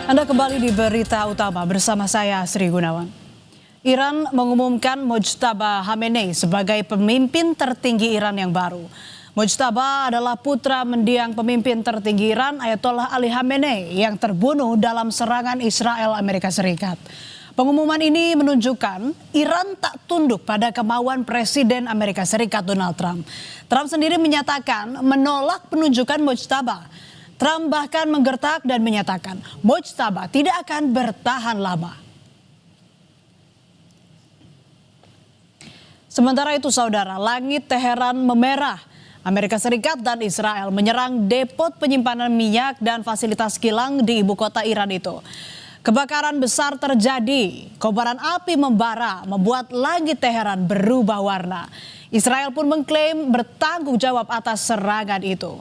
Anda kembali di Berita Utama bersama saya Sri Gunawan. Iran mengumumkan Mojtaba Khamenei sebagai pemimpin tertinggi Iran yang baru. Mojtaba adalah putra mendiang pemimpin tertinggi Iran Ayatollah Ali Khamenei yang terbunuh dalam serangan Israel Amerika Serikat. Pengumuman ini menunjukkan Iran tak tunduk pada kemauan Presiden Amerika Serikat Donald Trump. Trump sendiri menyatakan menolak penunjukan Mojtaba. Trump bahkan menggertak dan menyatakan Mojtaba tidak akan bertahan lama. Sementara itu saudara, langit Teheran memerah. Amerika Serikat dan Israel menyerang depot penyimpanan minyak dan fasilitas kilang di ibu kota Iran itu. Kebakaran besar terjadi, kobaran api membara membuat langit Teheran berubah warna. Israel pun mengklaim bertanggung jawab atas serangan itu.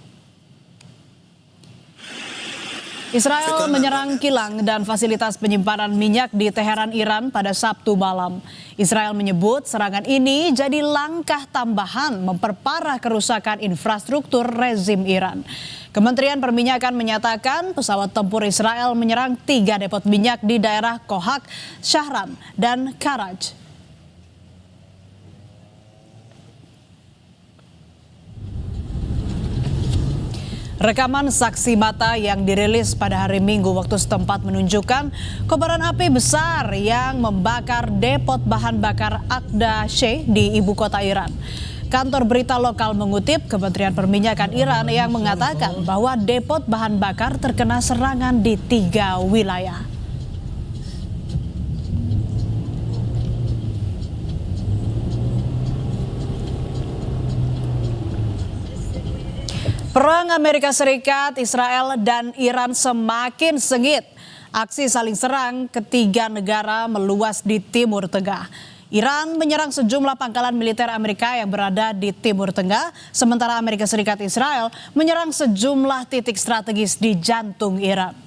Israel menyerang kilang dan fasilitas penyimpanan minyak di Teheran, Iran pada Sabtu malam. Israel menyebut serangan ini jadi langkah tambahan memperparah kerusakan infrastruktur rezim Iran. Kementerian Perminyakan menyatakan pesawat tempur Israel menyerang 3 depot minyak di daerah Kohak, Shahram, dan Karaj. Rekaman saksi mata yang dirilis pada hari Minggu waktu setempat menunjukkan kobaran api besar yang membakar depot bahan bakar Aqda Sheh di ibu kota Iran. Kantor berita lokal mengutip Kementerian Perminyakan Iran yang mengatakan bahwa depot bahan bakar terkena serangan di 3 wilayah. Perang Amerika Serikat, Israel, dan Iran semakin sengit. Aksi saling serang ketiga negara meluas di Timur Tengah. Iran menyerang sejumlah pangkalan militer Amerika yang berada di Timur Tengah, sementara Amerika Serikat Israel menyerang sejumlah titik strategis di jantung Iran.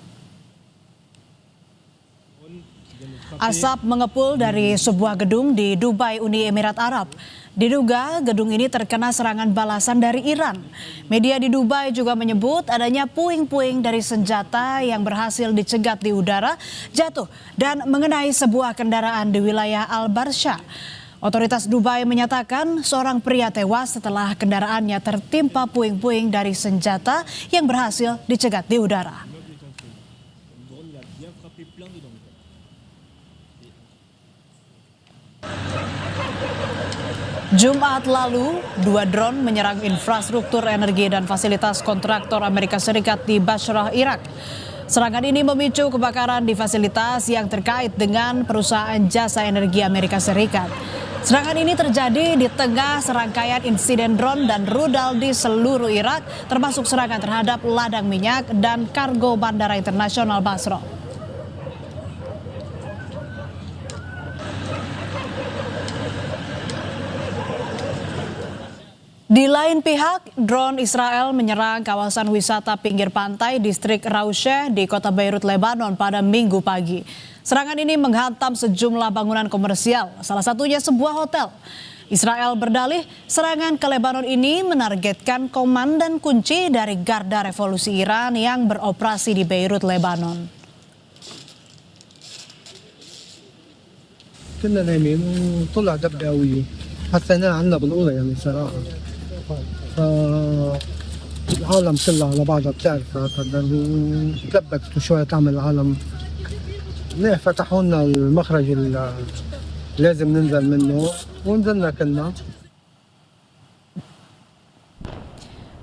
Asap mengepul dari sebuah gedung di Dubai, Uni Emirat Arab. Diduga gedung ini terkena serangan balasan dari Iran. Media di Dubai juga menyebut adanya puing-puing dari senjata yang berhasil dicegat di udara jatuh dan mengenai sebuah kendaraan di wilayah Al-Barsha. Otoritas Dubai menyatakan seorang pria tewas setelah kendaraannya tertimpa puing-puing dari senjata yang berhasil dicegat di udara. Jumat lalu, 2 drone menyerang infrastruktur energi dan fasilitas kontraktor Amerika Serikat di Basrah, Irak. Serangan ini memicu kebakaran di fasilitas yang terkait dengan perusahaan jasa energi Amerika Serikat. Serangan ini terjadi di tengah serangkaian insiden drone dan rudal di seluruh Irak, termasuk serangan terhadap ladang minyak dan kargo Bandara Internasional Basrah. Di lain pihak, drone Israel menyerang kawasan wisata pinggir pantai distrik Rausheh di kota Beirut, Lebanon pada Minggu pagi. Serangan ini menghantam sejumlah bangunan komersial, salah satunya sebuah hotel. Israel berdalih serangan ke Lebanon ini menargetkan komandan kunci dari Garda Revolusi Iran yang beroperasi di Beirut, Lebanon. كنا نايمين وطلع دبداوية حسيناها عنا بالأوضة يعني صراحة فالعالم كلها على بعضها بتعرفها تلبكت وشوية تعمل العالم منيح فتحوا لنا المخرج اللي لازم ننزل منه ونزلنا كلنا.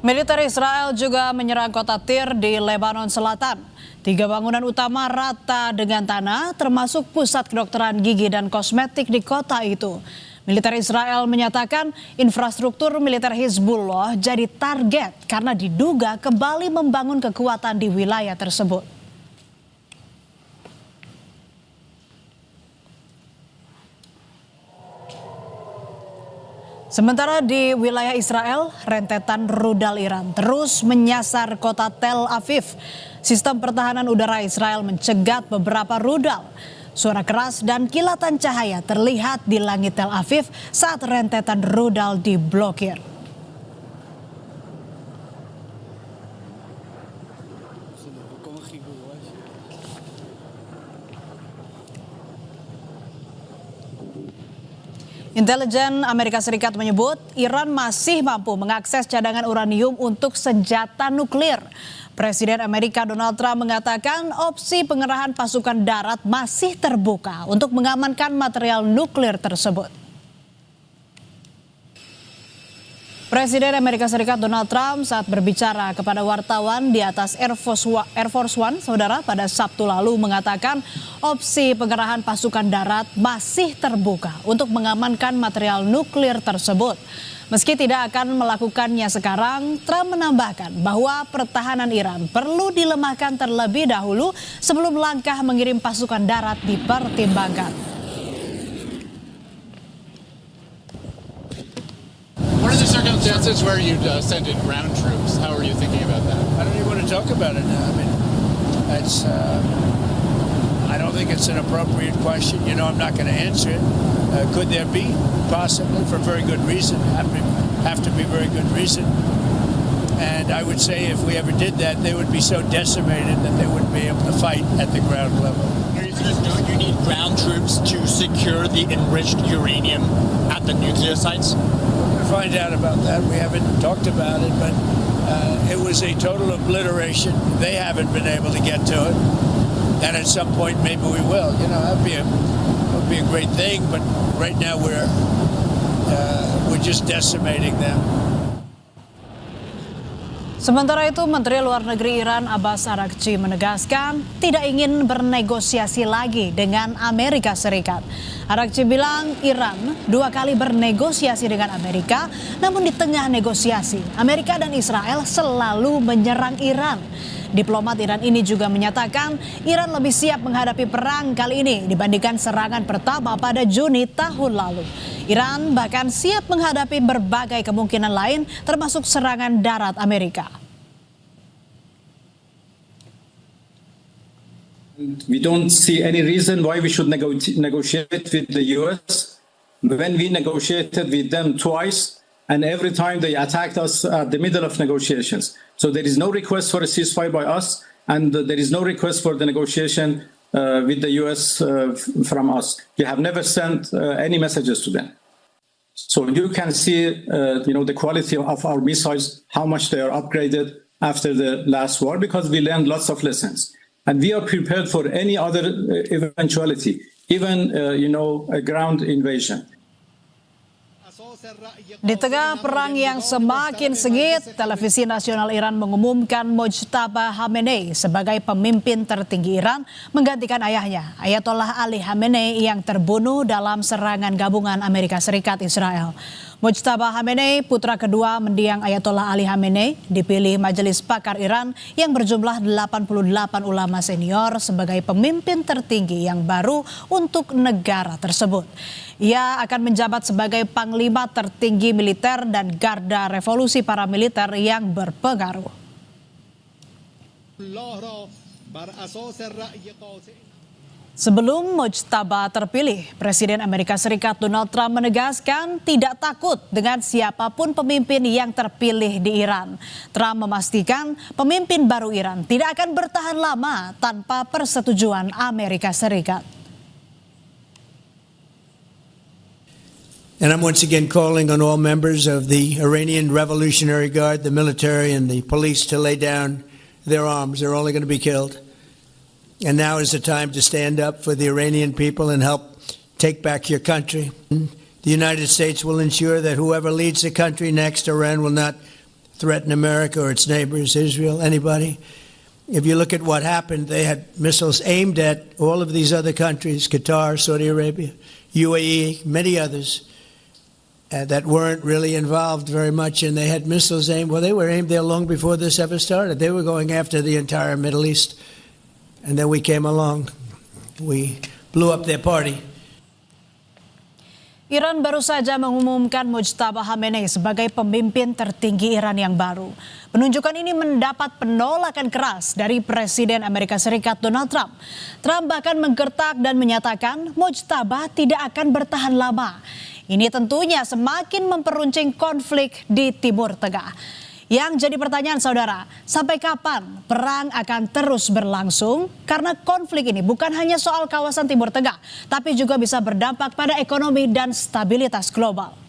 Militer Israel juga menyerang kota Tir di Lebanon Selatan. 3 bangunan utama rata dengan tanah, termasuk pusat kedokteran gigi dan kosmetik di kota itu. Militer Israel menyatakan infrastruktur militer Hizbullah jadi target karena diduga kembali membangun kekuatan di wilayah tersebut. Sementara di wilayah Israel, rentetan rudal Iran terus menyasar kota Tel Aviv. Sistem pertahanan udara Israel mencegat beberapa rudal. Suara keras dan kilatan cahaya terlihat di langit Tel Aviv saat rentetan rudal diblokir. Intelijen Amerika Serikat menyebut Iran masih mampu mengakses cadangan uranium untuk senjata nuklir. Presiden Amerika Donald Trump mengatakan opsi pengerahan pasukan darat masih terbuka untuk mengamankan material nuklir tersebut. Presiden Amerika Serikat Donald Trump saat berbicara kepada wartawan di atas Air Force One, saudara, pada Sabtu lalu mengatakan opsi pengerahan pasukan darat masih terbuka untuk mengamankan material nuklir tersebut. Meski tidak akan melakukannya sekarang, Trump menambahkan bahwa pertahanan Iran perlu dilemahkan terlebih dahulu sebelum langkah mengirim pasukan darat dipertimbangkan. What are the circumstances where you'd send in ground troops? How are you thinking about that? I don't even want to talk about it now. I mean, that's. I don't think it's an appropriate question. You know, I'm not going to answer it. Could there be? Possibly, for very good reason. Have to be very good reason. And I would say if we ever did that, they would be so decimated that they wouldn't be able to fight at the ground level. Don't you need ground troops to secure the enriched uranium at the nuclear sites? We'll find out about that. We haven't talked about it, but it was a total obliteration. They haven't been able to get to it. And at some point, maybe we will. You know, that would be a great thing. But right now, we're just decimating them. Sementara itu, Menteri Luar Negeri Iran Abbas Araghchi menegaskan tidak ingin bernegosiasi lagi dengan Amerika Serikat. Araghchi bilang Iran 2 kali bernegosiasi dengan Amerika, namun di tengah negosiasi, Amerika dan Israel selalu menyerang Iran. Diplomat Iran ini juga menyatakan Iran lebih siap menghadapi perang kali ini dibandingkan serangan pertama pada Juni tahun lalu. Iran bahkan siap menghadapi berbagai kemungkinan lain termasuk serangan darat Amerika. We don't see any reason why we should negotiate with the US when we negotiated with them twice. And every time they attacked us at the middle of negotiations. So there is no request for a ceasefire by us, and there is no request for the negotiation with the US from us. We have never sent any messages to them. So you can see, the quality of our missiles, how much they are upgraded after the last war, because we learned lots of lessons. And we are prepared for any other eventuality, even, a ground invasion. Di tengah perang yang semakin sengit, televisi nasional Iran mengumumkan Mojtaba Khamenei sebagai pemimpin tertinggi Iran menggantikan ayahnya, Ayatollah Ali Khamenei yang terbunuh dalam serangan gabungan Amerika Serikat Israel. Mojtaba Khamenei, putra kedua mendiang Ayatollah Ali Khamenei, dipilih Majelis Pakar Iran yang berjumlah 88 ulama senior sebagai pemimpin tertinggi yang baru untuk negara tersebut. Ia akan menjabat sebagai panglima tertinggi militer dan garda revolusi paramiliter yang berpengaruh. Sebelum Mojtaba terpilih, Presiden Amerika Serikat Donald Trump menegaskan tidak takut dengan siapapun pemimpin yang terpilih di Iran. Trump memastikan pemimpin baru Iran tidak akan bertahan lama tanpa persetujuan Amerika Serikat. And I'm once again calling on all members of the Iranian Revolutionary Guard, the military and the police to lay down their arms. They're only going to be killed. And now is the time to stand up for the Iranian people and help take back your country. The United States will ensure that whoever leads the country next, Iran will not threaten America or its neighbors, Israel, anybody. If you look at what happened, they had missiles aimed at all of these other countries, Qatar, Saudi Arabia, UAE, many others. That weren't really involved very much, and they had missiles aimed. Well, they were aimed there long before this ever started. They were going after the entire Middle East, and then we came along. We blew up their party. Iran baru saja mengumumkan Mojtaba Khamenei sebagai pemimpin tertinggi Iran yang baru. Penunjukan ini mendapat penolakan keras dari Presiden Amerika Serikat Donald Trump. Trump bahkan menggertak dan menyatakan Mojtaba tidak akan bertahan lama. Ini tentunya semakin memperuncing konflik di Timur Tengah. Yang jadi pertanyaan saudara, sampai kapan perang akan terus berlangsung? Karena konflik ini bukan hanya soal kawasan Timur Tengah, tapi juga bisa berdampak pada ekonomi dan stabilitas global.